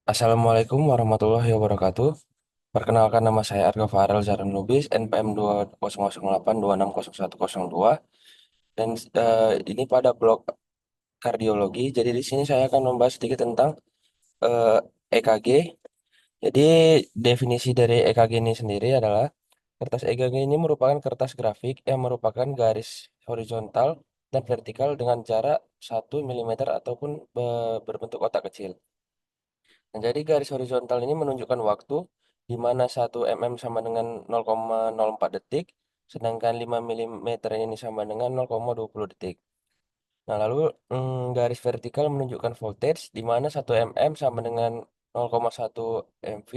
Assalamualaikum warahmatullahi wabarakatuh. Perkenalkan nama saya Arga Farel Zaran Lubis, NPM 2008260102. Dan ini pada blog kardiologi. Jadi di sini saya akan membahas sedikit tentang eh, EKG. Jadi definisi dari EKG ini sendiri adalah kertas EKG ini merupakan kertas grafik yang merupakan garis horizontal dan vertikal dengan jarak 1 mm ataupun berbentuk kotak kecil. Nah, jadi garis horizontal ini menunjukkan waktu di mana 1 mm sama dengan 0,04 detik, sedangkan 5 mm ini sama dengan 0,20 detik. Nah, lalu garis vertikal menunjukkan voltage di mana 1 mm sama dengan 0,1 mV,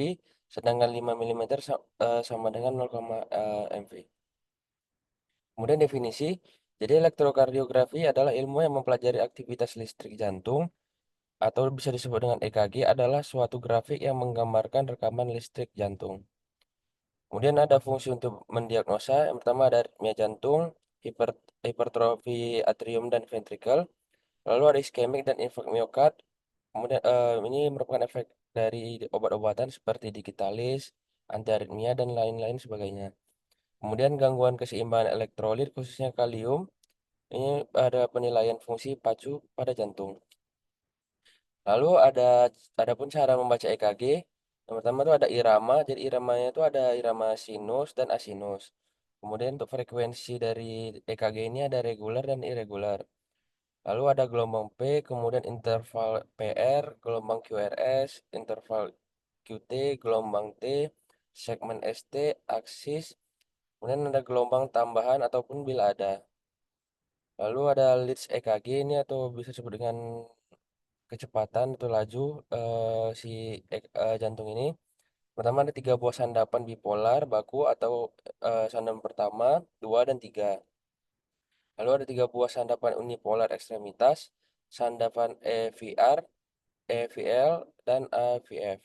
sedangkan 5 mm sama dengan 0, mV. Kemudian definisi, jadi elektrokardiografi adalah ilmu yang mempelajari aktivitas listrik jantung atau bisa disebut dengan EKG adalah suatu grafik yang menggambarkan rekaman listrik jantung. Kemudian ada fungsi untuk mendiagnosa. Yang pertama ada aritmia jantung, hipertrofi atrium dan ventrikel. Lalu ada iskemik dan infak miokard. Kemudian ini merupakan efek dari obat-obatan seperti digitalis, antiaritmia dan lain-lain sebagainya. Kemudian gangguan keseimbangan elektrolit khususnya kalium. Ini ada penilaian fungsi pacu pada jantung. Lalu ada pun cara membaca EKG. Yang pertama itu ada irama. Jadi iramanya itu ada irama sinus dan asinus. Kemudian untuk frekuensi dari EKG ini ada reguler dan irregular. Lalu ada gelombang P, kemudian interval PR, gelombang QRS, interval QT, gelombang T, segmen ST, aksis. Kemudian ada gelombang tambahan ataupun bila ada. Lalu ada leads EKG ini atau bisa disebut dengan kecepatan atau laju si jantung ini. Pertama ada 3 buah sandapan bipolar baku atau sandapan pertama, dua dan tiga. Lalu ada 3 buah sandapan unipolar ekstremitas, sandapan EVR, EVL, dan AVF.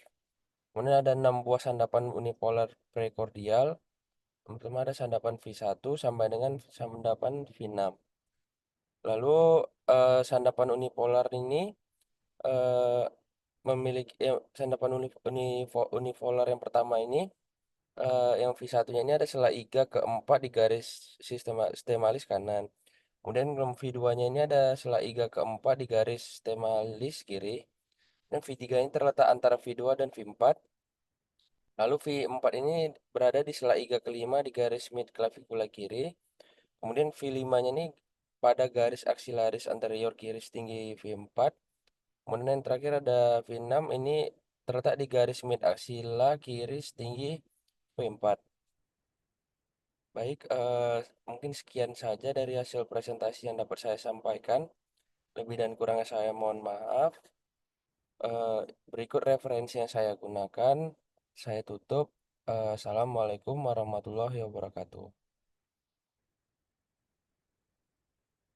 Kemudian ada 6 buah sandapan unipolar prekordial. Pertama ada sandapan V1 sampai dengan sandapan V6. Lalu sandapan unipolar ini eh, memiliki sandapan unipolar yang pertama ini yang V1-nya ini ada sela iga keempat di garis stemalis kanan. Kemudian V2-nya ini ada sela iga keempat di garis stemalis kiri. Dan V3 ini terletak antara V2 dan V4. Lalu V4 ini berada di sela iga kelima di garis mid clavicula kiri. Kemudian V5-nya ini pada garis aksilaris anterior kiri setinggi V4. Kemudian yang terakhir ada V6 ini terletak di garis mid aksila kiri setinggi V4. Baik, mungkin sekian saja dari hasil presentasi yang dapat saya sampaikan. Lebih dan kurangnya saya mohon maaf. Berikut referensi yang saya gunakan. Saya tutup. Assalamualaikum warahmatullahi wabarakatuh.